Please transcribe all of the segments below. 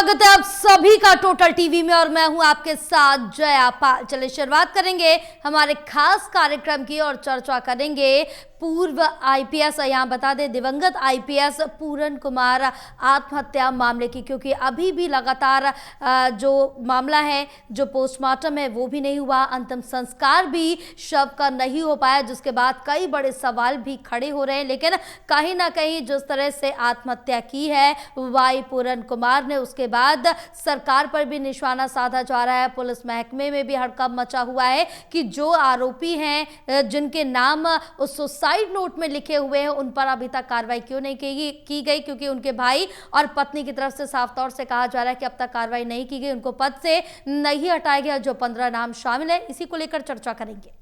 स्वागत है आप सभी का टोटल टीवी में और मैं हूं आपके साथ जया पाल। चलिए शुरुआत करेंगे हमारे खास कार्यक्रम की और चर्चा करेंगे पूर्व आईपीएस, यहाँ बता दें दिवंगत आईपीएस पूरन कुमार आत्महत्या मामले की, क्योंकि अभी भी लगातार जो मामला है, जो पोस्टमार्टम है वो भी नहीं हुआ, अंतिम संस्कार भी शव का नहीं हो पाया, जिसके बाद कई बड़े सवाल भी खड़े हो रहे हैं। लेकिन कहीं ना कहीं जिस तरह से आत्महत्या की है वाई पूरन कुमार ने, उसके बाद सरकार पर भी निशाना साधा जा रहा है। पुलिस महकमे में भी हड़कंप मचा हुआ है कि जो आरोपी हैं, जिनके नाम उस सुसाइड नोट में लिखे हुए हैं, उन पर अभी तक कार्रवाई क्यों नहीं की गई, क्योंकि उनके भाई और पत्नी की तरफ से साफ तौर से कहा जा रहा है कि अब तक कार्रवाई नहीं की गई, उनको पद से नहीं हटाया गया। जो 15 नाम शामिल है, इसी को लेकर चर्चा करेंगे।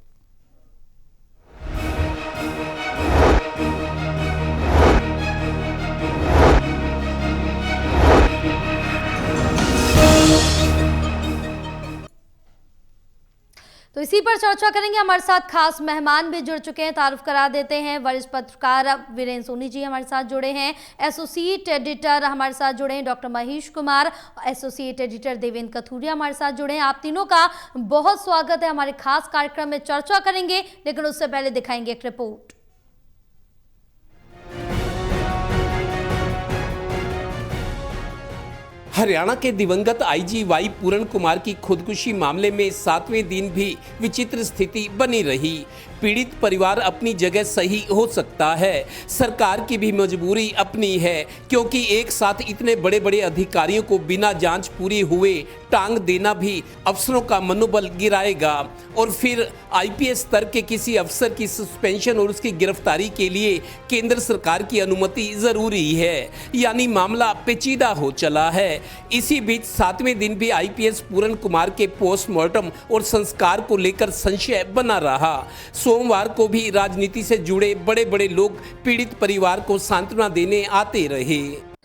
तो इसी पर चर्चा करेंगे। हमारे साथ खास मेहमान भी जुड़ चुके हैं, तारुफ करा देते हैं। वरिष्ठ पत्रकार वीरेंद्र सोनी जी हमारे साथ जुड़े हैं, एसोसिएट एडिटर हमारे साथ जुड़े हैं doctor Mahesh Kumar, associate editor Devendra Kathuria हमारे साथ जुड़े हैं। आप तीनों का बहुत स्वागत है। हमारे खास कार्यक्रम में चर्चा करेंगे, लेकिन उससे पहले दिखाएंगे एक रिपोर्ट। हरियाणा के दिवंगत आईजी वाई पूरन कुमार की खुदकुशी मामले में 7वें दिन भी विचित्र स्थिति बनी रही। पीड़ित परिवार अपनी जगह सही हो सकता है, सरकार की भी मजबूरी अपनी है, क्योंकि एक साथ इतने बड़े बड़े अधिकारियों को बिना जांच पूरी हुए टांग देना भी अफसरों का मनोबल गिराएगा। और फिर आईपीएस स्तर के किसी अफसर की सस्पेंशन और उसकी गिरफ्तारी के लिए केंद्र सरकार की अनुमति जरूरी है, यानी मामला पेचीदा हो चला है। इसी बीच 7वें दिन भी आईपीएस पूरन कुमार के पोस्टमार्टम और संस्कार को लेकर संशय बना रहा। सोमवार को भी राजनीति से जुड़े बड़े बड़े लोग पीड़ित परिवार को सांत्वना देने आते रहे।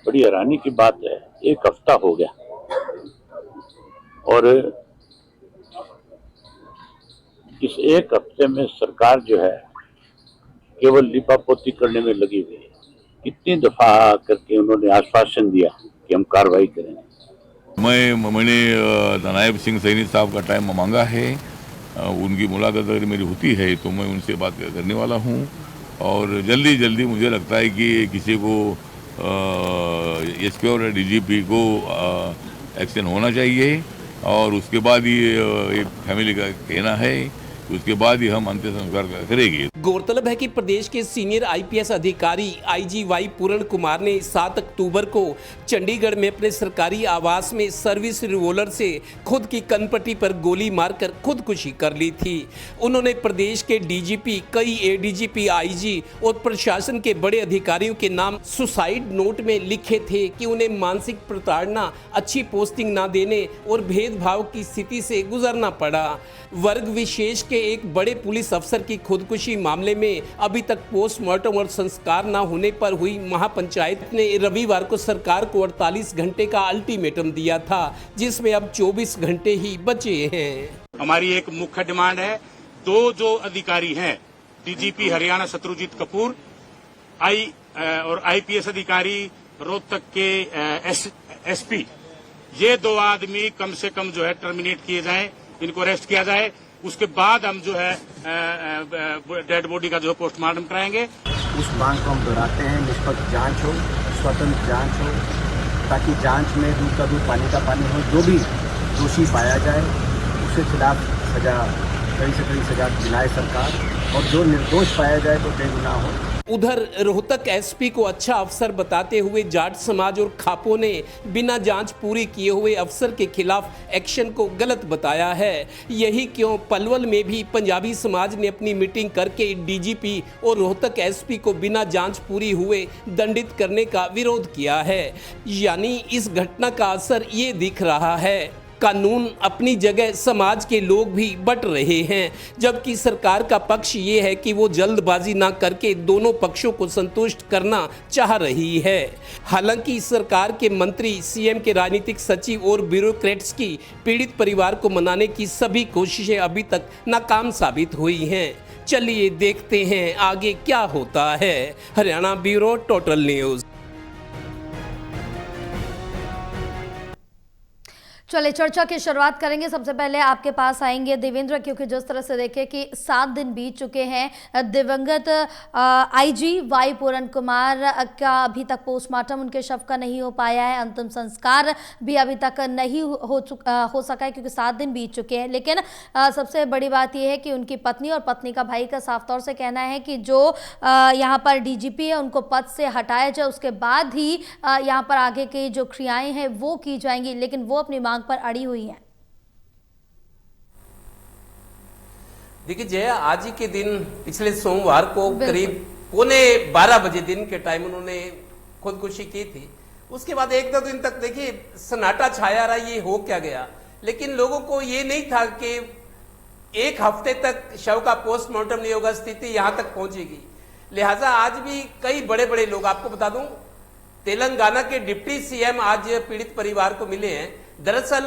बड़ी हैरानी की बात है, एक हफ्ता हो गया और इस एक हफ्ते में सरकार जो है केवल लिपापोती करने में लगी हुई है। कितनी दफा करके उन्होंने आश्वासन दिया कि हम कार्रवाई करेंगे। मैंने नायब सिंह सैनी साहब का टाइम मांगा है, उनकी मुलाकात अगर मेरी होती है तो मैं उनसे बात करने वाला हूं, और जल्दी मुझे लगता है कि किसी को एसपी और डीजीपी को एक्शन होना चाहिए, और उसके बाद ये एक फैमिली का कहना है, उसके बाद ही हम अंतिम संस्कार करेंगे। गौरतलब है कि प्रदेश के सीनियर आईपीएस अधिकारी आईजी वाई पूरन कुमार ने 7 अक्टूबर को चंडीगढ़ में अपने सरकारी आवास में सर्विस रिवॉल्वर से खुद की कनपट्टी पर गोली मारकर खुदकुशी कर ली थी। उन्होंने प्रदेश के डीजीपी, कई एडीजीपी, आईजी और प्रशासन के बड़े अधिकारियों के नाम सुसाइड नोट में लिखे थे कि उन्हें मानसिक प्रताड़ना, अच्छी पोस्टिंग न देने और भेदभाव की स्थिति से गुजरना पड़ा। वर्ग विशेष के एक बड़े पुलिस अफसर की खुदकुशी मामले में अभी तक पोस्टमार्टम और संस्कार न होने पर हुई महापंचायत ने रविवार को सरकार को 48 घंटे का अल्टीमेटम दिया था, जिसमें अब 24 घंटे ही बचे हैं। हमारी एक मुख्य डिमांड है, दो जो अधिकारी हैं, डीजीपी हरियाणा शत्रुजीत कपूर और आईपीएस अधिकारी रोहतक के एसपी, ये दो आदमी कम से कम जो है टर्मिनेट किए जाएं, इनको अरेस्ट किया जाए। उसके बाद हम जो है डेड बॉडी का जो पोस्टमार्टम कराएंगे। उस मांग को हम दोहराते हैं, निष्पक्ष जांच हो, स्वतंत्र जांच हो, ताकि जांच में दूध का दूध पानी का पानी हो। जो भी दोषी पाया जाए उसके खिलाफ सजा, कड़ी से कड़ी सजा दिलाए सरकार, और जो निर्दोष पाया जाए तो बेगुनाह हो। उधर रोहतक एसपी को अच्छा अफसर बताते हुए जाट समाज और खापों ने बिना जांच पूरी किए हुए अफसर के खिलाफ एक्शन को गलत बताया है। यही क्यों पलवल में भी पंजाबी समाज ने अपनी मीटिंग करके डीजीपी और रोहतक एसपी को बिना जांच पूरी हुए दंडित करने का विरोध किया है। यानी इस घटना का असर ये दिख रहा है, कानून अपनी जगह, समाज के लोग भी बट रहे हैं, जबकि सरकार का पक्ष ये है कि वो जल्दबाजी ना करके दोनों पक्षों को संतुष्ट करना चाह रही है। हालांकि सरकार के मंत्री, सीएम के राजनीतिक सचिव और ब्यूरोक्रेट्स की पीड़ित परिवार को मनाने की सभी कोशिशें अभी तक नाकाम साबित हुई हैं। चलिए देखते हैं आगे क्या होता है। Haryana bureau total news. चलिए चर्चा की शुरुआत करेंगे। सबसे पहले आपके पास आएंगे देवेंद्र, क्योंकि जिस तरह से देखें कि 7 दिन बीत चुके हैं, दिवंगत आईजी वाई पूरन कुमार का अभी तक पोस्टमार्टम उनके शव का नहीं हो पाया है, अंतिम संस्कार भी अभी तक नहीं हो सका है क्योंकि 7 दिन बीत चुके हैं। लेकिन सबसे बड़ी बात यह है कि उनकी पत्नी और पत्नी का भाई का साफ तौर से कहना है कि जो यहाँ पर डीजीपी है उनको पद से हटाया जाए, उसके बाद ही यहाँ पर आगे की जो क्रियाएं हैं वो की जाएंगी, लेकिन वो अपनी मांग पर अड़ी हुई हैं। देखिए जय, आज ही के दिन पिछले सोमवार को करीब 11:15 बजे दिन के टाइम उन्होंने खुदकुशी की थी। उसके बाद 1-2 दिन तक देखिए सन्नाटा छाया रहा, ये हो क्या गया। लेकिन लोगों को ये नहीं था कि 1 हफ्ते तक शव का पोस्टमार्टम नहीं होगा, स्थिति यहां तक पहुंचेगी। लिहाजा आज भी कई बड़े बड़े लोग, आपको बता दूं तेलंगाना के डिप्टी सीएम आज पीड़ित परिवार को मिले हैं। दरअसल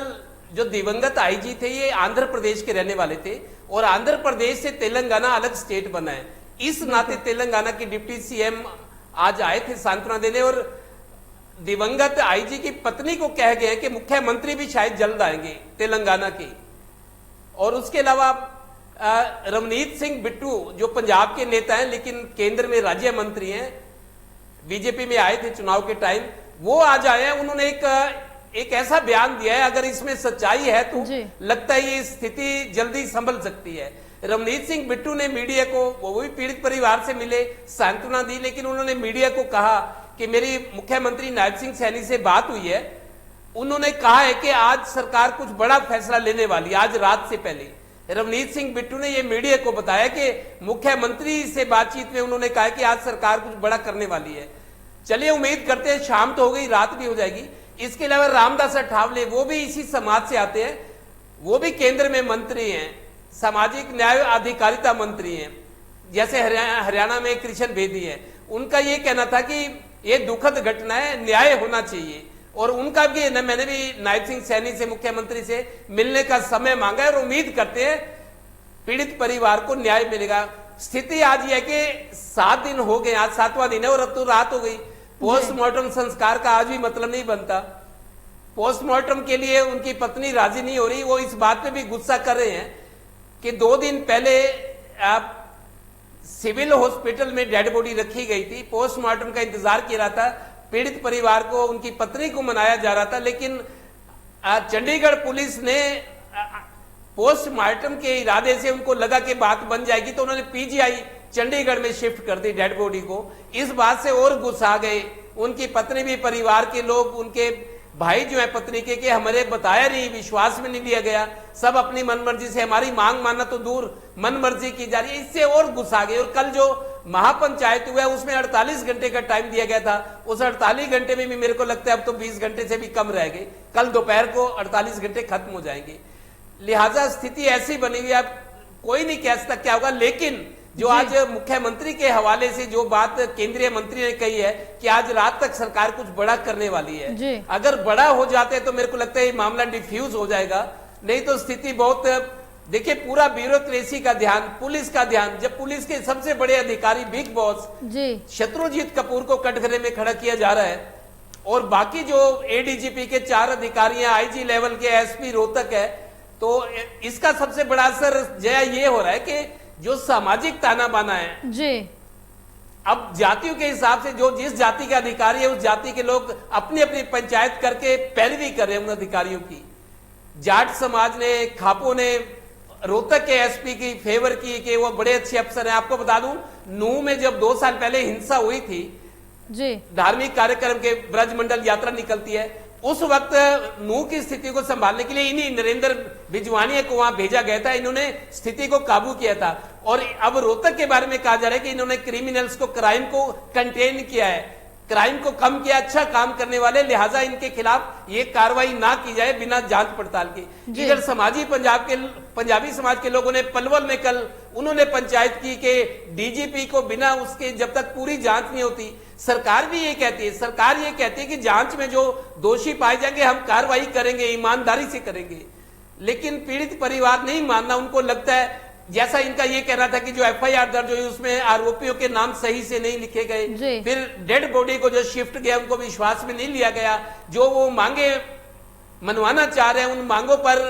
जो दिवंगत आईजी थे ये आंध्र प्रदेश के रहने वाले थे और आंध्र प्रदेश से तेलंगाना अलग स्टेट बना है। इस नाते तेलंगाना के डिप्टी सीएम आज आए थे सांत्वना देने, और दिवंगत आईजी की पत्नी को कह गए कि मुख्यमंत्री भी शायद जल्द आएंगे तेलंगाना के। और उसके अलावा रवनीत सिंह बिट्टू जो पंजाब के नेता हैं लेकिन केंद्र में राज्य मंत्री हैं, बीजेपी में आए थे चुनाव के टाइम, वो आज आए हैं। उन्होंने एक ऐसा बयान दिया है, अगर इसमें सच्चाई है तो लगता है ये स्थिति जल्दी संभल सकती है। रवनीत सिंह बिट्टू ने मीडिया को, वो भी पीड़ित परिवार से मिले, सांत्वना दी, लेकिन उन्होंने मीडिया को कहा कि मेरी मुख्यमंत्री नायब सिंह सैनी से बात हुई है। उन्होंने कहा है कि आज सरकार कुछ बड़ा फैसला लेने वाली है, आज रात से पहले। रवनीत सिंह बिट्टू ने यह मीडिया को बताया कि मुख्यमंत्री से बातचीत में उन्होंने कहा कि आज सरकार कुछ बड़ा करने वाली है। चलिए उम्मीद करते हैं, शाम तो हो गई, रात भी हो जाएगी। इसके अलावा रामदास अठावले, वो भी इसी समाज से आते हैं, वो भी केंद्र में मंत्री हैं, सामाजिक न्याय अधिकारिता मंत्री हैं, जैसे हरियाणा में कृष्ण बेदी है। उनका ये कहना था कि ये दुखद घटना है, न्याय होना चाहिए। और उनका भी मैंने भी नायब सिंह सैनी से, मुख्यमंत्री से मिलने का समय मांगा है और उम्मीद करते हैं पीड़ित परिवार को न्याय मिलेगा। स्थिति आज यह है कि 7 दिन हो गए, आज 7वां दिन है और अब तो रात हो गई। पोस्टमार्टम संस्कार का आज भी मतलब नहीं बनता। पोस्टमार्टम के लिए उनकी पत्नी राजी नहीं हो रही। वो इस बात पे भी गुस्सा कर रहे हैं कि 2 दिन पहले सिविल हॉस्पिटल में डेड बॉडी रखी गई थी, पोस्टमार्टम का इंतजार किया रहा था, पीड़ित परिवार को, उनकी पत्नी को मनाया जा रहा था, लेकिन चंडीगढ़ पुलिस ने पोस्टमार्टम के इरादे से उनको लगा कि बात बन जाएगी तो उन्होंने पीजीआई चंडीगढ़ में शिफ्ट कर दी डेड बॉडी को। इस बात से और गुस्सा आ गए उनकी पत्नी भी, परिवार के लोग, उनके भाई जो है पत्नी के, कि हमारे बताया नहीं, विश्वास में नहीं लिया गया, सब अपनी मनमर्जी से, हमारी मांग मानना तो दूर, मनमर्जी की जा रही है। इससे और गुस्सा आ गए। और कल जो महापंचायत हुआ उसमें 48 घंटे का टाइम दिया गया था, उस 48 घंटे में भी मेरे को लगता है अब तो 20 घंटे से भी कम रह गए। कल दोपहर को 48 घंटे खत्म हो जाएंगे। लिहाजा स्थिति ऐसी बनी हुई, अब कोई नहीं कह सकता क्या होगा। लेकिन जो आज मुख्यमंत्री के हवाले से जो बात केंद्रीय मंत्री ने कही है कि आज रात तक सरकार कुछ बड़ा करने वाली है, अगर बड़ा हो जाते तो मेरे को लगता है ये मामला डिफ्यूज हो जाएगा। नहीं तो स्थिति बहुत, देखिए पूरा ब्यूरोक्रेसी का ध्यान, पुलिस का ध्यान, जब पुलिस के सबसे बड़े अधिकारी बिग बॉस शत्रुजीत कपूर को कटघरे में खड़ा किया जा रहा है और बाकी जो एडीजीपी के 4 अधिकारी हैं, आईजी लेवल के, एसपी रोहतक है, तो इसका सबसे बड़ा असर जया ये हो रहा है कि जो सामाजिक ताना बाना है जी, अब जातियों के हिसाब से जो जिस जाति का अधिकारी है उस जाति के लोग अपनी अपनी पंचायत करके पैरवी कर रहे हैं उन अधिकारियों की। जाट समाज ने, खापो ने रोहतक के एसपी की फेवर की कि वो बड़े अच्छे अफसर हैं। आपको बता दूं, नूह में जब 2 साल पहले हिंसा हुई थी जी, धार्मिक कार्यक्रम के ब्रजमंडल यात्रा निकलती है, उस वक्त नूह की स्थिति को संभालने के लिए इन्हीं नरेंद्र बिजवानिया को वहां भेजा गया था। इन्होंने स्थिति को काबू किया था। और अब रोहतक के बारे में कहा जा रहा है कि इन्होंने क्रिमिनल्स को, क्राइम को कंटेन किया है, क्राइम को कम किया, अच्छा काम करने वाले, लिहाजा इनके खिलाफ ये कार्रवाई ना की जाए बिना जांच पड़ताल के। इधर पंजाबी समाज के लोगों ने पलवल में कल उन्होंने पंचायत की कि डीजीपी को बिना उसके, जब तक पूरी जांच नहीं होती, सरकार भी ये कहती है, सरकार ये कहती है कि जांच में जो दोषी पाए जाएंगे हम कार्रवाई करेंगे, ईमानदारी से करेंगे। लेकिन पीड़ित परिवार नहीं मानना, उनको लगता है, जैसा इनका ये कहना था कि जो एफआईआर दर्ज हुई उसमें आरोपियों के नाम सही से नहीं लिखे गए, फिर डेड बॉडी को जो शिफ्ट गया उनको विश्वास में नहीं लिया गया, जो वो मनवाना चाह रहे हैं, उन मांगों पर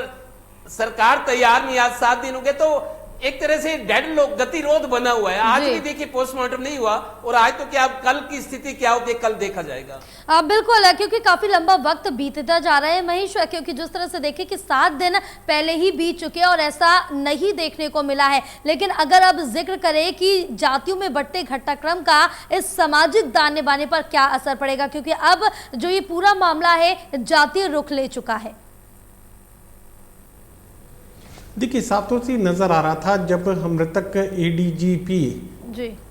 सरकार तैयार नहीं। आज 7 दिन हो गए, तो एक तरह से डेड लोग गतिरोध बना हुआ है। आज भी देखिए पोस्टमार्टम नहीं हुआ, और आज तो क्या, कल की स्थिति क्या होती है कल देखा जाएगा। बिल्कुल, क्योंकि काफी लंबा वक्त बीतता जा रहा है महेश, क्योंकि जिस तरह से देखें कि 7 दिन पहले ही बीत चुके हैं और ऐसा नहीं देखने को मिला है। लेकिन अगर अब जिक्र करें कि जातियों में बढ़ते घटनाक्रम का इस सामाजिक दाने बाने पर क्या असर पड़ेगा, क्योंकि अब जो ये पूरा मामला है जातीय रुख ले चुका है। देखिए, साफ तौर से नजर आ रहा था जब मृतक एडीजीपी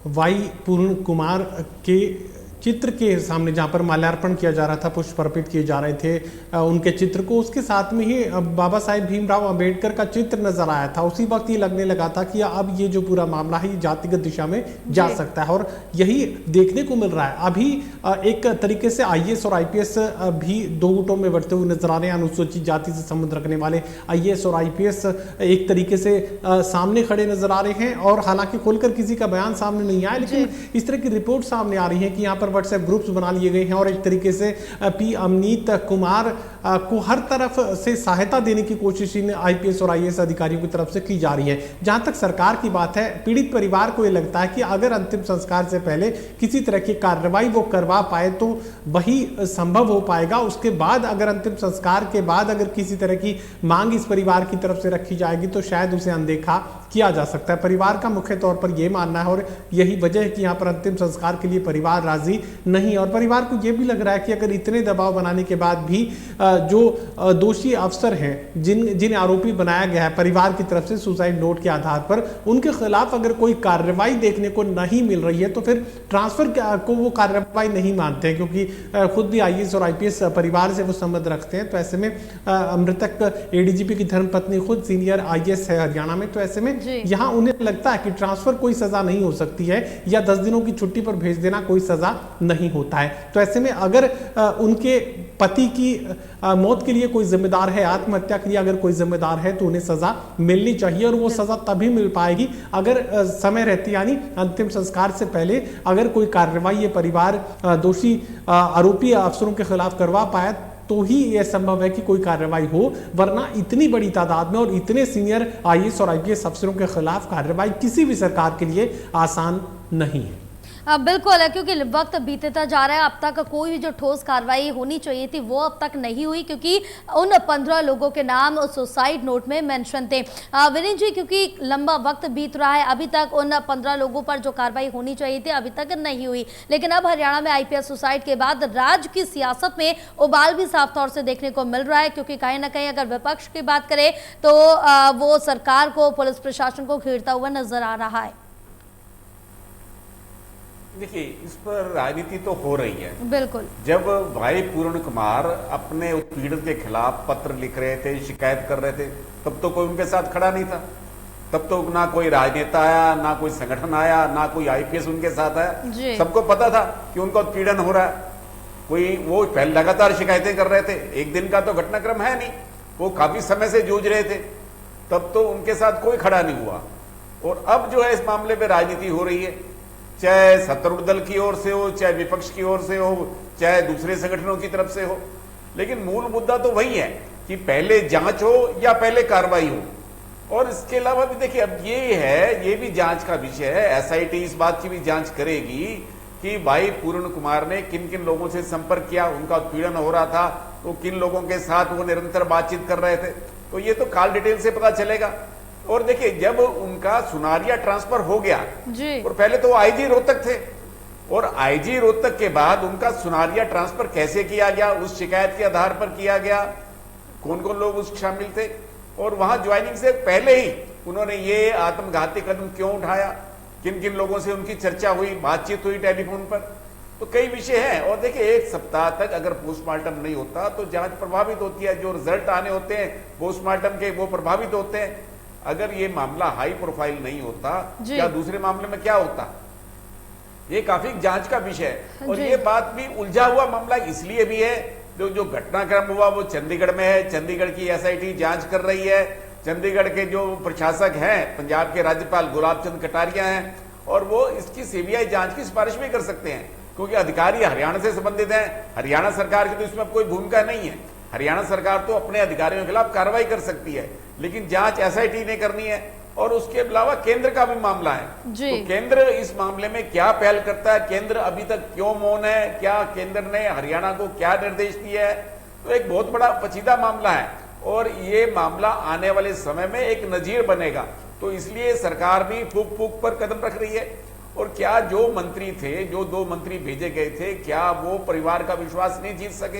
वाई पूर्ण कुमार के चित्र के सामने, जहां पर माल्यार्पण किया जा रहा था, पुष्प अर्पित किए जा रहे थे उनके चित्र को, उसके साथ में ही बाबा साहेब भीमराव अंबेडकर का चित्र नजर आया था। उसी वक्त ये लगने लगा था कि अब ये जो पूरा मामला है ये जातिगत दिशा में जा सकता है, और यही देखने को मिल रहा है। अभी एक तरीके से IAS और IPS भी 2 गुटों में बढ़ते हुए नजर आ रहे हैं। अनुसूचित जाति से संबंध रखने वाले IAS और IPS एक तरीके से सामने खड़े नजर आ रहे हैं, और हालांकि खुलकर किसी का बयान सामने नहीं आया, लेकिन इस तरह की रिपोर्ट सामने आ रही है कि यहाँ पर व्हाट्सएप ग्रुप्स बना लिए गए हैं, और एक तरीके से पी अमनीत कुमार को हर तरफ से सहायता देने की कोशिश इन IPS और IAS अधिकारियों की तरफ से की जा रही है। जहां तक सरकार की बात है, पीड़ित परिवार को यह लगता है कि अगर अंतिम संस्कार से पहले किसी तरह की कार्रवाई वो करवा पाए तो वही संभव हो पाएगा। उसके बाद अगर अंतिम संस्कार के बाद अगर किसी तरह की मांग इस परिवार की तरफ से रखी जाएगी तो शायद उसे अनदेखा किया जा सकता है। परिवार का मुख्य तौर पर यह मानना है, और यही वजह है कि यहाँ पर अंतिम संस्कार के लिए परिवार राजी नहीं, और परिवार को यह भी लग रहा है कि अगर इतने दबाव बनाने के बाद भी जो दोषी अफसर हैं, जिन आरोपी बनाया गया है परिवार की तरफ से सुसाइड नोट के आधार पर, उनके खिलाफ अगर कोई कार्रवाई देखने को नहीं मिल रही है तो फिर ट्रांसफर को वो कार्रवाई नहीं मानते हैं, क्योंकि खुद भी IAS और IPS परिवार से वो संबंध रखते हैं। तो ऐसे में मृतक ADGP की धर्मपत्नी खुद सीनियर IAS है हरियाणा में, तो ऐसे में यहाँ उन्हें लगता है कि ट्रांसफर कोई सजा नहीं हो सकती है, या 10 दिनों की छुट्टी पर भेज देना कोई सजा नहीं होता है। तो ऐसे में अगर उनके पति की मौत के लिए कोई जिम्मेदार है, आत्महत्या के लिए अगर कोई जिम्मेदार है, तो उन्हें सजा मिलनी चाहिए, और वो सजा तभी मिल पाएगी अगर समय रहती, यानी अंतिम संस्कार से पहले अगर कोई कार्रवाई ये परिवार दोषी आरोपी अफसरों के खिलाफ करवा पाया, तो ही यह संभव है कि कोई कार्रवाई हो, वरना इतनी बड़ी तादाद में और इतने सीनियर IAS और IPS अफसरों के खिलाफ कार्रवाई किसी भी सरकार के लिए आसान नहीं है। बिल्कुल है, क्योंकि वक्त बीतता जा रहा है। अब तक कोई भी जो ठोस कार्रवाई होनी चाहिए थी वो अब तक नहीं हुई, क्योंकि उन 15 लोगों के नाम सुसाइड नोट में मेंशन थे। विनीत जी, क्योंकि लंबा वक्त बीत रहा है, अभी तक उन 15 लोगों पर जो कार्रवाई होनी चाहिए थी अभी तक नहीं हुई। लेकिन अब हरियाणा में IPS सुसाइड के बाद राज्य की सियासत में उबाल भी साफ तौर से देखने को मिल रहा है, क्योंकि कहीं ना कहीं अगर विपक्ष की बात करें तो वो सरकार को, पुलिस प्रशासन को घेरता हुआ नजर आ रहा है। देखिए, इस पर राजनीति तो हो रही है। बिल्कुल। जब भाई पूर्ण कुमार अपने उत्पीड़न के खिलाफ पत्र लिख रहे थे, शिकायत कर रहे थे, तब तो कोई उनके साथ खड़ा नहीं था। तब तो ना कोई राजनेता आया, ना कोई संगठन आया, ना कोई IPS उनके साथ आया। सबको पता था कि उनका उत्पीड़न हो रहा है। कोई वो पहले लगातार शिकायतें कर रहे थे, एक दिन का तो घटनाक्रम है नहीं, वो काफी समय से जूझ रहे थे, तब तो उनके साथ कोई खड़ा नहीं हुआ। और अब जो है इस मामले में राजनीति हो रही है, चाहे सत्तारूढ़ दल की ओर से हो, चाहे विपक्ष की ओर से हो, चाहे दूसरे संगठनों की तरफ से हो, लेकिन मूल मुद्दा तो वही है कि पहले जांच हो या पहले कार्रवाई हो। और इसके अलावा भी देखिए, अब ये भी जांच का विषय है। SIT इस बात की भी जांच करेगी कि भाई पूर्ण कुमार ने किन किन लोगों से संपर्क किया, उनका उत्पीड़न हो रहा था तो किन लोगों के साथ वो निरंतर बातचीत कर रहे थे, तो ये तो कॉल डिटेल से पता चलेगा। और देखिए, जब उनका सुनारिया ट्रांसफर हो गया जी, और पहले तो वो IG रोहतक थे, और IG रोहतक के बाद उनका सुनारिया ट्रांसफर कैसे किया गया, उस शिकायत के आधार पर किया गया, कौन कौन लोग उसमें शामिल थे, और वहां ज्वाइनिंग से पहले ही उन्होंने ये आत्मघाती कदम क्यों उठाया, किन किन लोगों से उनकी चर्चा हुई, बातचीत हुई टेलीफोन पर, तो कई विषय हैं। और देखिए, 1 सप्ताह तक अगर पोस्टमार्टम नहीं होता तो जांच प्रभावित होती है, जो रिजल्ट आने होते हैं पोस्टमार्टम के वो प्रभावित होते हैं। अगर ये मामला हाई प्रोफाइल नहीं होता, या दूसरे मामले में क्या होता, ये काफी जांच का विषय है। और ये बात भी उलझा हुआ मामला इसलिए भी है, जो घटनाक्रम हुआ वो चंडीगढ़ में है, चंडीगढ़ की SIT जांच कर रही है, चंडीगढ़ के जो प्रशासक हैं, पंजाब के राज्यपाल गुलाब चंद कटारिया हैं, और वो इसकी CBI जांच की सिफारिश भी कर सकते हैं, क्योंकि अधिकारी हरियाणा से संबंधित हैं, हरियाणा सरकार की तो इसमें कोई भूमिका नहीं है। हरियाणा सरकार तो अपने अधिकारियों के खिलाफ कार्रवाई कर सकती है, लेकिन जांच एसआईटी ने करनी है और उसके अलावा केंद्र का भी मामला है। तो केंद्र इस मामले में क्या पहल करता है, केंद्र अभी तक क्यों मौन है, क्या केंद्र ने हरियाणा को क्या निर्देश दिया है, तो एक बहुत बड़ा पेचीदा मामला है और ये मामला आने वाले समय में एक नजीर बनेगा। तो इसलिए सरकार भी फूक फूक पर कदम रख रही है। और क्या जो मंत्री थे, जो 2 मंत्री भेजे गए थे, क्या वो परिवार का विश्वास नहीं जीत सके?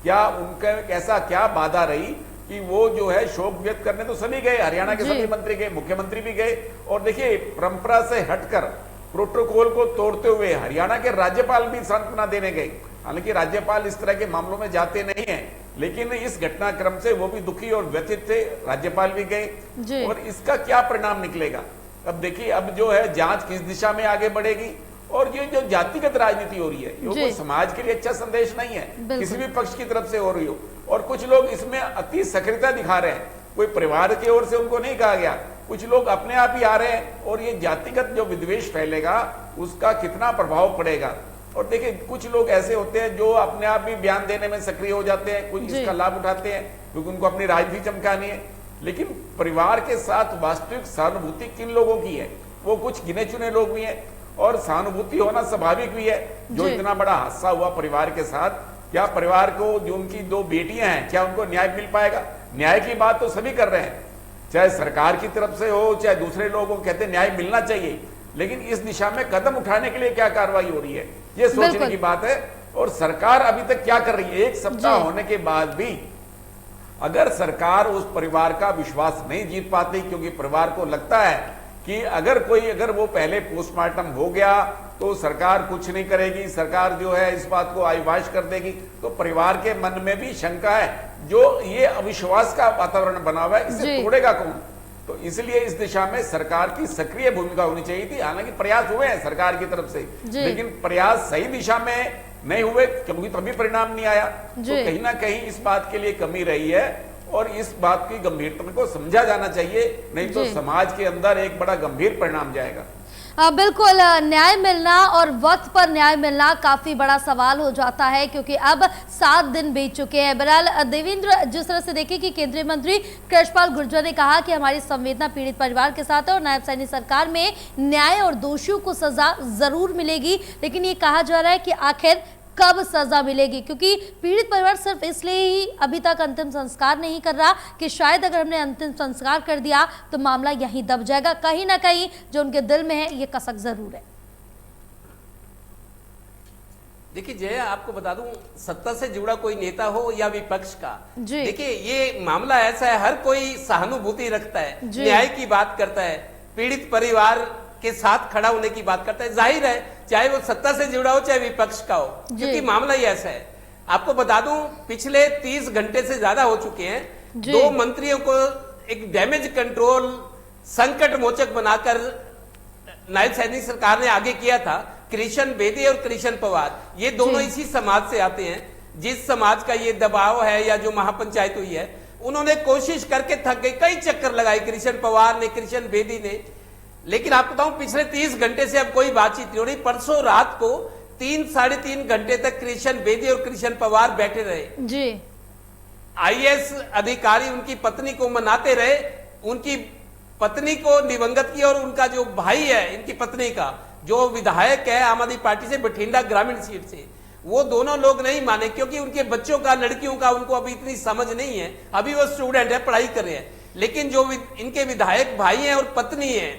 क्या उनका ऐसा क्या बाधा रही कि वो जो है शोक व्यक्त करने तो सभी गए, हरियाणा के सभी मंत्री गए, मुख्यमंत्री भी गए। और देखिए, परंपरा से हटकर प्रोटोकॉल को तोड़ते हुए हरियाणा के राज्यपाल भी सांत्वना देने गए। हालांकि राज्यपाल इस तरह के मामलों में जाते नहीं है, लेकिन इस घटनाक्रम से वो भी दुखी और व्यथित थे, राज्यपाल भी गए। और इसका क्या परिणाम निकलेगा? अब देखिए, अब जो है जांच किस दिशा में आगे बढ़ेगी और ये जो जातिगत राजनीति हो रही है, ये कोई समाज के लिए अच्छा संदेश नहीं है, किसी भी पक्ष की तरफ से हो रही हो। और कुछ लोग इसमें अति सक्रियता दिखा रहे हैं, कोई परिवार की ओर से उनको नहीं कहा गया, कुछ लोग अपने आप ही आ रहे हैं और ये जातिगत जो विद्वेष फैलेगा उसका कितना प्रभाव पड़ेगा। और देखिए, कुछ लोग ऐसे होते हैं जो अपने आप भी बयान देने में सक्रिय हो जाते हैं, कुछ इसका लाभ उठाते हैं क्योंकि उनको अपनी राजनीति चमकानी है। लेकिन परिवार के साथ वास्तविक सहानुभूति किन लोगों की है? वो कुछ गिने चुने लोग भी हैं और सहानुभूति होना स्वाभाविक भी है। जो इतना बड़ा हादसा हुआ परिवार के साथ, क्या परिवार को, जो उनकी 2 बेटियां हैं, क्या उनको न्याय मिल पाएगा? न्याय की बात तो सभी कर रहे हैं, चाहे सरकार की तरफ से हो चाहे दूसरे लोगों कहते हैं न्याय मिलना चाहिए, लेकिन इस दिशा में कदम उठाने के लिए क्या कार्रवाई हो रही है, ये सोचने की बात है। और सरकार अभी तक क्या कर रही है? 1 सप्ताह होने के बाद भी अगर सरकार उस परिवार का विश्वास नहीं जीत पाती, क्योंकि परिवार को लगता है कि अगर वो पहले पोस्टमार्टम हो गया तो सरकार कुछ नहीं करेगी, सरकार जो है इस बात को आईवाश कर देगी, तो परिवार के मन में भी शंका है। जो ये अविश्वास का वातावरण बना हुआ है, इसे तोड़ेगा कौन? तो इसलिए इस दिशा में सरकार की सक्रिय भूमिका होनी चाहिए थी। हालांकि प्रयास हुए हैं सरकार की तरफ से, लेकिन प्रयास सही दिशा में नहीं हुए, क्योंकि तभी परिणाम नहीं आया। तो कहीं ना कहीं इस बात के लिए कमी रही है और इस बात की गंभीरता को समझा जाना चाहिए, नहीं तो समाज के अंदर एक बड़ा गंभीर परिणाम जाएगा। बिल्कुल, न्याय मिलना और वक्त पर न्याय मिलना काफी बड़ा सवाल हो जाता है, क्योंकि अब 7 दिन बीत चुके हैं। बहरहाल देवेंद्र, जिस तरह से देखिए कि केंद्रीय मंत्री कृष्णपाल गुर्जर ने कहा कि हमारी संवेदना पीड़ित परिवार के साथ है और नायब सैनी सरकार में न्याय और दोषियों को सजा जरूर मिलेगी, लेकिन ये कहा जा रहा है कि आखिर कब सजा मिलेगी, क्योंकि पीड़ित परिवार सिर्फ इसलिए ही अभी तक अंतिम संस्कार नहीं कर रहा कि शायद अगर हमने अंतिम संस्कार कर दिया तो मामला यहीं दब जाएगा। कहीं ना कहीं जो उनके दिल में है ये कसक जरूर है। देखिए जय, आपको बता दूं, सत्ता से जुड़ा कोई नेता हो या विपक्ष का, देखिए ये मामला ऐसा है, हर कोई सहानुभूति रखता है, न्याय की बात करता है, पीड़ित परिवार के साथ खड़ा होने की बात करता है। जाहिर है, चाहे वो सत्ता से जुड़ा हो चाहे विपक्ष का हो, क्योंकि मामला ही ऐसा है। आपको बता दूं, पिछले 30 घंटे से ज्यादा हो चुके हैं, 2 मंत्रियों को एक डैमेज कंट्रोल संकट मोचक बनाकर नायब सैनी सरकार ने आगे किया था। कृष्ण बेदी और कृष्ण पवार, ये दोनों इसी समाज से आते हैं, जिस समाज का ये दबाव है या जो महापंचायत हुई है, उन्होंने कोशिश करके थक गए, कई चक्कर लगाए कृष्ण पवार ने, कृष्ण बेदी ने, लेकिन आपको बताऊं पिछले 30 घंटे से अब कोई बातचीत नहीं हो रही। परसों रात को 3-3.5 घंटे तक कृष्ण बेदी और कृष्ण पवार बैठे रहे जी। आईएएस अधिकारी उनकी पत्नी को मनाते रहे, उनकी पत्नी को दिवंगत किया और उनका जो भाई है इनकी पत्नी का, जो विधायक है आम आदमी पार्टी से बठिंडा ग्रामीण सीट से, वो दोनों लोग नहीं माने, क्योंकि उनके बच्चों का, लड़कियों का उनको अभी इतनी समझ नहीं है, अभी वो स्टूडेंट है, पढ़ाई कर रहे हैं। लेकिन जो इनके विधायक भाई हैं और पत्नी है,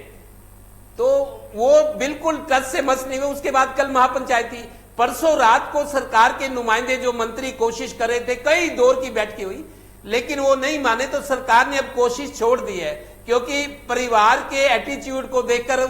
तो वो बिल्कुल टच से मस नहीं हुए। उसके बाद कल महापंचायत थी, परसों रात को सरकार के नुमाइंदे जो मंत्री कोशिश कर रहे थे, कई दौर की बैठकें हुई, लेकिन वो नहीं माने, तो सरकार ने अब कोशिश छोड़ दी है, क्योंकि परिवार के एटीट्यूड को देखकर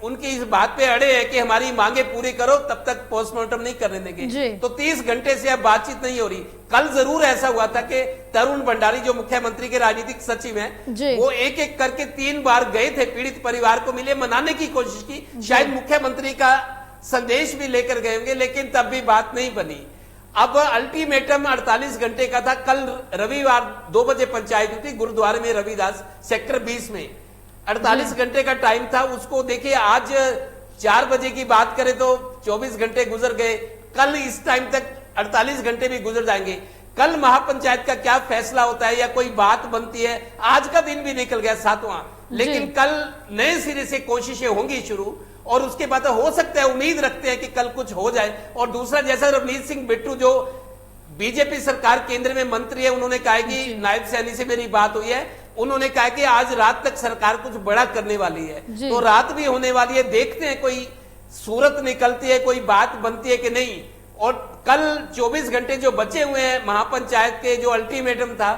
उनकी इस बात पे अड़े है कि हमारी मांगे पूरी करो, तब तक पोस्टमार्टम नहीं करने देंगे। तो 30 घंटे से अब बातचीत नहीं हो रही। कल जरूर ऐसा हुआ था कि तरुण भंडारी जो मुख्यमंत्री के राजनीतिक सचिव हैं, वो एक एक करके 3 बार गए थे, पीड़ित परिवार को मिले, मनाने की कोशिश की, शायद मुख्यमंत्री का संदेश भी लेकर गए होंगे, लेकिन तब भी बात नहीं बनी। अब अल्टीमेटम 48 घंटे का था। कल रविवार 2 बजे पंचायत हुई थी गुरुद्वारे में, रविदास सेक्टर 20 में 48 घंटे का टाइम था। उसको देखिए, आज 4 बजे की बात करें तो 24 घंटे गुजर गए। कल इस टाइम तक 48 घंटे भी गुजर जाएंगे, कल महापंचायत का क्या फैसला होता है या कोई बात बनती है, आज का दिन भी निकल गया 7वां, लेकिन कल नए सिरे से कोशिशें होंगी शुरू, और उसके बाद हो सकता है, उम्मीद रखते हैं कि कल कुछ हो जाए। और दूसरा, जैसा रवनीत सिंह बिट्टू जो बीजेपी सरकार केंद्र में मंत्री है, उन्होंने कहा कि नायब सैनी से मेरी बात हुई है, उन्होंने कहा कि आज रात तक सरकार कुछ बड़ा करने वाली है, तो रात भी होने वाली है, देखते हैं कोई सूरत निकलती है, कोई बात बनती है कि नहीं। और कल 24 घंटे जो बचे हुए हैं महापंचायत के, जो अल्टीमेटम था,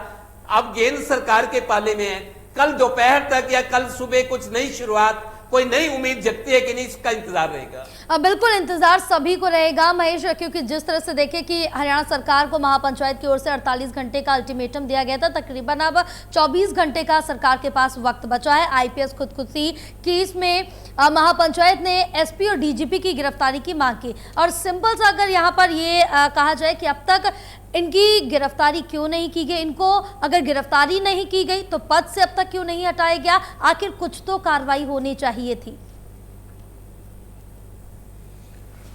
अब गेंद सरकार के पाले में है। कल दोपहर तक या कल सुबह कुछ नई शुरुआत, कोई नई उम्मीद जगती है कि नहीं, इसका इंतजार रहेगा। बिल्कुल इंतजार सभी को रहेगा महेश, क्योंकि जिस तरह से देखें कि हरियाणा सरकार को महापंचायत की ओर से 48 घंटे का अल्टीमेटम दिया गया था, तकरीबन अब 24 घंटे का सरकार के पास वक्त बचा है। आईपीएस खुदकुशी केस में महापंचायत ने एसपी और डीजीपी की गिरफ्तारी की मांग की, और सिंपल सा अगर यहाँ पर ये कहा जाए कि अब तक इनकी गिरफ्तारी क्यों नहीं की गई, इनको अगर गिरफ्तारी नहीं की गई तो पद से अब तक क्यों नहीं हटाया गया, आखिर कुछ तो कार्रवाई होनी चाहिए थी।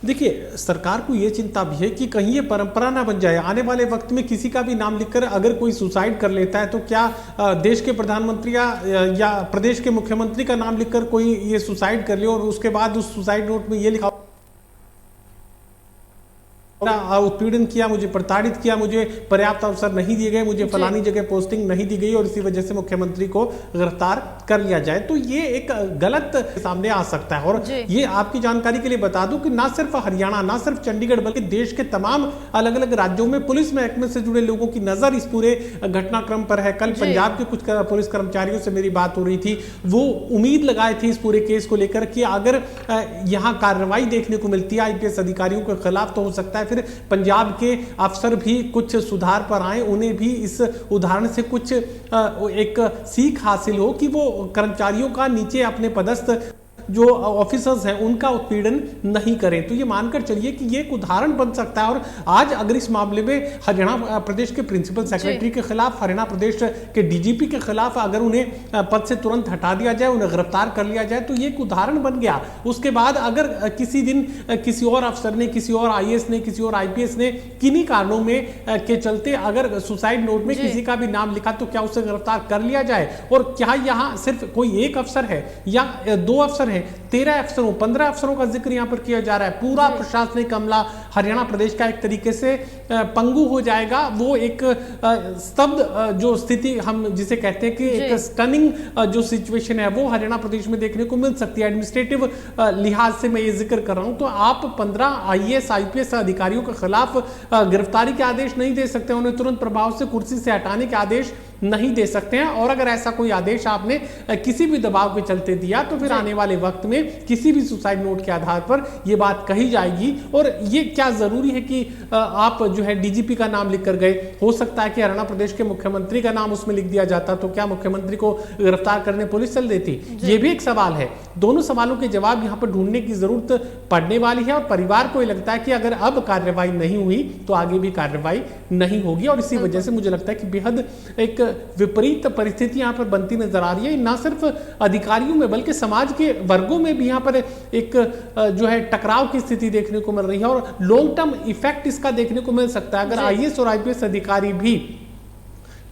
देखिए, सरकार को ये चिंता भी है कि कहीं ये परंपरा ना बन जाए, आने वाले वक्त में किसी का भी नाम लिखकर अगर कोई सुसाइड कर लेता है तो क्या देश के प्रधानमंत्री या प्रदेश के मुख्यमंत्री का नाम लिखकर कोई ये सुसाइड कर ले और उसके बाद उस सुसाइड नोट में ये लिखा उत्पीड़न किया, मुझे प्रताड़ित किया, मुझे पर्याप्त अवसर नहीं दिए गए, मुझे फलानी जगह पोस्टिंग नहीं दी गई और इसी वजह से मुख्यमंत्री को गिरफ्तार कर लिया जाए, तो ये एक गलत सामने आ सकता है। और ये आपकी जानकारी के लिए बता दूं कि ना सिर्फ हरियाणा, ना सिर्फ चंडीगढ़, बल्कि देश के तमाम अलग अलग राज्यों में पुलिस महकमे से जुड़े लोगों की नजर इस पूरे घटनाक्रम पर है। कल पंजाब के कुछ पुलिस कर्मचारियों से मेरी बात हो रही थी, वो उम्मीद लगाए थे इस पूरे केस को लेकर कि अगर यहाँ कार्रवाई देखने को मिलती है आईपीएस अधिकारियों के खिलाफ तो हो सकता है फिर पंजाब के अफसर भी कुछ सुधार पर आए, उन्हें भी इस उदाहरण से कुछ एक सीख हासिल हो कि वो कर्मचारियों का नीचे अपने पदस्थ जो ऑफिसर्स हैं उनका उत्पीड़न नहीं करें। तो ये मानकर चलिए कि ये एक उदाहरण बन सकता है। और आज अगर इस मामले में हरियाणा प्रदेश के प्रिंसिपल सेक्रेटरी के खिलाफ, हरियाणा प्रदेश के डीजीपी के खिलाफ अगर उन्हें पद से तुरंत हटा दिया जाए, उन्हें गिरफ्तार कर लिया जाए, तो ये एक उदाहरण बन गया। उसके बाद अगर किसी दिन किसी और अफसर ने, किसी और आईएएस ने, किसी और आईपीएस ने किन्हीं कारणों में के चलते अगर सुसाइड नोट में किसी का भी नाम लिखा तो क्या उसे गिरफ्तार कर लिया जाए? और क्या यहाँ सिर्फ कोई एक अफसर है या 2 अफसर 13 अफसरों, 15 अफसरों का जिक्र यहां पर किया जा रहा है। पूरा प्रशासनिक अमला हरियाणा प्रदेश का एक तरीके से पंगु हो जाएगा। वो एक स्तब्ध जो स्थिति हम जिसे कहते हैं कि एक स्टनिंग जो सिचुएशन है वो हरियाणा प्रदेश में देखने को मिल सकती है। एडमिनिस्ट्रेटिव लिहाज से मैं ये जिक्र कर रहा हूं, तो आप 15 आईएएस आईपीएस अधिकारियों के खिलाफ गिरफ्तारी के आदेश नहीं दे सकते, उन्हें तुरंत प्रभाव से कुर्सी से हटाने के आदेश नहीं दे सकते हैं। और अगर ऐसा कोई आदेश आपने किसी भी दबाव के चलते दिया तो फिर आने वाले वक्त में किसी भी सुसाइड नोट के आधार पर यह बात कही जाएगी। और ये क्या जरूरी है कि आप जो है डीजीपी का नाम लिख कर गए, हो सकता है कि हरियाणा प्रदेश के मुख्यमंत्री का नाम उसमें लिख दिया जाता, तो क्या मुख्यमंत्री को गिरफ्तार करने पुलिस चल देती? ये भी एक सवाल है। दोनों सवालों के जवाब यहां पर ढूंढने की जरूरत पड़ने वाली है। और परिवार को लगता है कि अगर अब कार्रवाई नहीं हुई तो आगे भी कार्रवाई नहीं होगी। और इसी वजह से मुझे लगता है कि बेहद एक विपरीत परिस्थिति यहां पर बनती नजर आ रही है, ना सिर्फ अधिकारियों में बल्कि समाज के वर्गों में भी यहां पर एक जो है टकराव की स्थिति देखने को मिल रही है। और लॉन्ग टर्म इफेक्ट इसका देखने को मिल सकता है अगर आईएएस और आईपीएस अधिकारी भी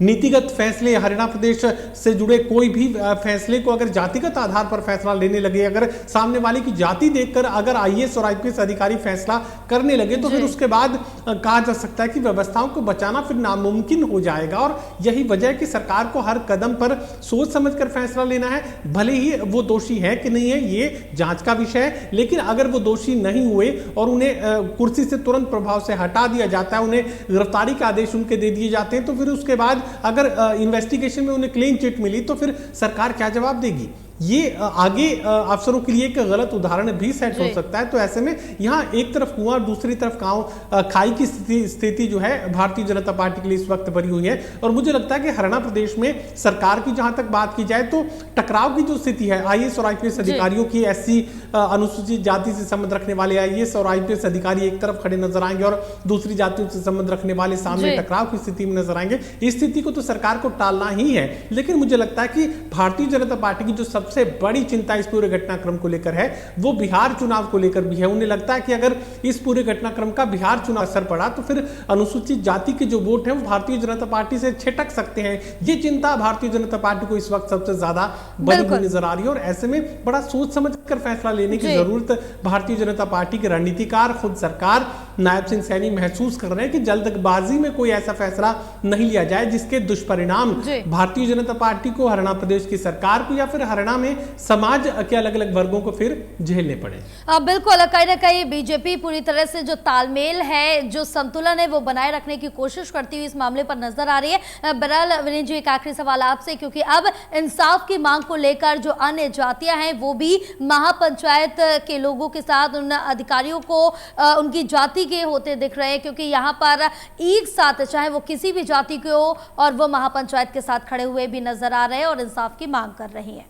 नीतिगत फैसले, हरियाणा प्रदेश से जुड़े कोई भी फैसले को अगर जातिगत आधार पर फैसला लेने लगे, अगर सामने वाले की जाति देखकर अगर आईएएस और आईपीएस अधिकारी फैसला करने लगे तो फिर उसके बाद कहा जा सकता है कि व्यवस्थाओं को बचाना फिर नामुमकिन हो जाएगा। और यही वजह है कि सरकार को हर कदम पर सोच समझकर फैसला लेना है। भले ही वो दोषी है कि नहीं है ये जांच का विषय है, लेकिन अगर वो दोषी नहीं हुए और उन्हें कुर्सी से तुरंत प्रभाव से हटा दिया जाता है, उन्हें गिरफ्तारी के आदेश उनके दे दिए जाते हैं, तो फिर उसके बाद अगर इन्वेस्टिगेशन में उन्हें क्लीन चिट मिली तो फिर सरकार क्या जवाब देगी? ये आगे अफसरों के लिए एक गलत उदाहरण भी सेट हो सकता है। तो ऐसे में यहाँ एक तरफ कुआं दूसरी तरफ खाई की स्थिति जो है भारतीय जनता पार्टी के लिए इस वक्त बनी हुई है। और मुझे लगता है कि हरियाणा प्रदेश में सरकार की जहां तक बात की जाए तो टकराव की जो स्थिति है आईएएस और आईपीएस अधिकारियों की, एससी अनुसूचित जाति से संबंध रखने वाले आईएएस और आईपीएस अधिकारी एक तरफ खड़े नजर आएंगे और दूसरी जातियों से संबंध रखने वाले सामने टकराव की स्थिति में नजर आएंगे। इस स्थिति को तो सरकार को टालना ही है, लेकिन मुझे लगता है कि भारतीय जनता पार्टी की जो सबसे बड़ी चिंता इस पूरे घटनाक्रम को लेकर है वो बिहार चुनाव को लेकर भी है। उन्हें लगता है कि अगर इस पूरे घटनाक्रम का बिहार चुनाव असर पड़ा तो फिर अनुसूचित जाति के जो वोट हैं वो भारतीय जनता पार्टी से छिटक सकते हैं। ये चिंता भारतीय जनता पार्टी को इस वक्त सबसे ज्यादा बड़ी नजर आ रही है और ऐसे में बड़ा सोच समझकर फैसला लेने की जरूरत भारतीय जनता पार्टी के रणनीतिकार, खुद सरकार, नायब सिंह सैनी महसूस कर रहे हैं कि जल्दबाजी में कोई ऐसा फैसला नहीं लिया जाए जिसके दुष्परिणाम भारतीय जनता पार्टी को, हरियाणा प्रदेश की सरकार को या फिर हरियाणा में समाज के अलग अलग वर्गों को फिर झेलने पड़े। बिल्कुल, कहीं ना कहीं बीजेपी पूरी तरह से जो तालमेल है, जो संतुलन है वो बनाए रखने की कोशिश करती हुई इस मामले पर नजर आ रही है। बहरहाल विनीत जी, एक आखिरी सवाल आपसे, क्योंकि अब इंसाफ की मांग को लेकर जो अन्य जातियां हैं वो भी महापंचायत के लोगों के साथ उन अधिकारियों को उनकी जाति के होते दिख रहे हैं, क्योंकि यहाँ पर एक साथ चाहे वो किसी भी जाति के हो और वो महापंचायत के साथ खड़े हुए भी नजर आ रहे हैं और इंसाफ की मांग कर रही हैं।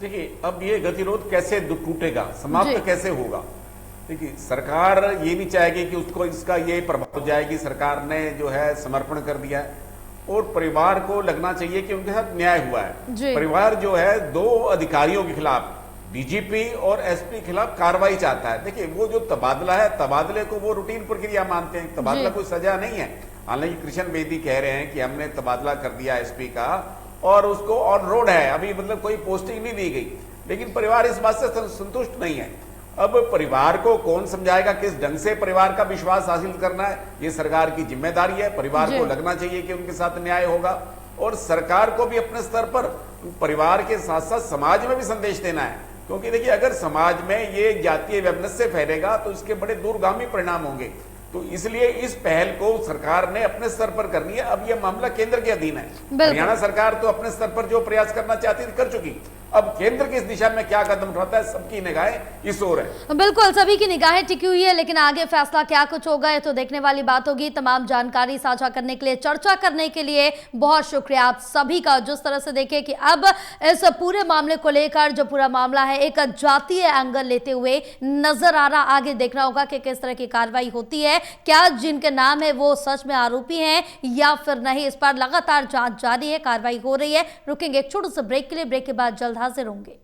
देखिए, अब ये गतिरोध कैसे टूटेगा, समाप्त कैसे होगा? देखिए, सरकार ये नहीं चाहेगी कि उसको इसका ये प्रभाव हो जाए कि सरकार ने जो है समर्पण कर दिया है, और परिवार को लगना चाहिए कि उनके साथ न्याय हुआ है। परिवार जो है 2 अधिकारियों के खिलाफ, डीजीपी और एसपी के खिलाफ कार्रवाई चाहता है। देखिए, वो जो तबादला है, तबादले को वो रूटीन प्रक्रिया मानते हैं, तबादला कोई सजा नहीं है। हालांकि कृष्ण बेदी कह रहे हैं कि हमने तबादला कर दिया एसपी का और उसको ऑन रोड है, अभी मतलब कोई पोस्टिंग नहीं दी गई, लेकिन परिवार इस बात से संतुष्ट नहीं है। अब परिवार को कौन समझाएगा किस ढंग से परिवार का विश्वास हासिल करना है? ये सरकार की जिम्मेदारी है। परिवार को लगना चाहिए कि उनके साथ न्याय होगा, और सरकार को भी अपने स्तर पर परिवार के साथ साथ समाज में भी संदेश देना है, क्योंकि देखिए, अगर समाज में ये जातीय वैमनस्य फैलेगा तो इसके बड़े दूरगामी परिणाम होंगे। तो इसलिए इस पहल को सरकार ने अपने स्तर पर करनी है। अब यह मामला केंद्र के अधीन है। हरियाणा सरकार तो अपने स्तर पर जो प्रयास करना चाहती थी कर चुकी, अब केंद्र किस दिशा में क्या कदम उठाता है, सबकी निगाहें इस ओर है। बिल्कुल, सभी की निगाहें टिकी हुई है, लेकिन आगे फैसला क्या कुछ होगा ये तो देखने वाली बात होगी। तमाम जानकारी साझा करने के लिए, चर्चा करने के लिए बहुत शुक्रिया आप सभी का। जिस तरह से देखें कि अब इस पूरे मामले को लेकर जो पूरा मामला है एक जातीय एंगल लेते हुए नजर आ रहा। आगे देखना होगा कि किस तरह की कार्रवाई होती है, क्या जिनके नाम है वो सच में आरोपी हैं या फिर नहीं। इस पर लगातार जांच जारी है, कार्रवाई हो रही है। रुकेंगे एक छोटे से ब्रेक के लिए, ब्रेक के बाद जल्द हाजिर होंगे।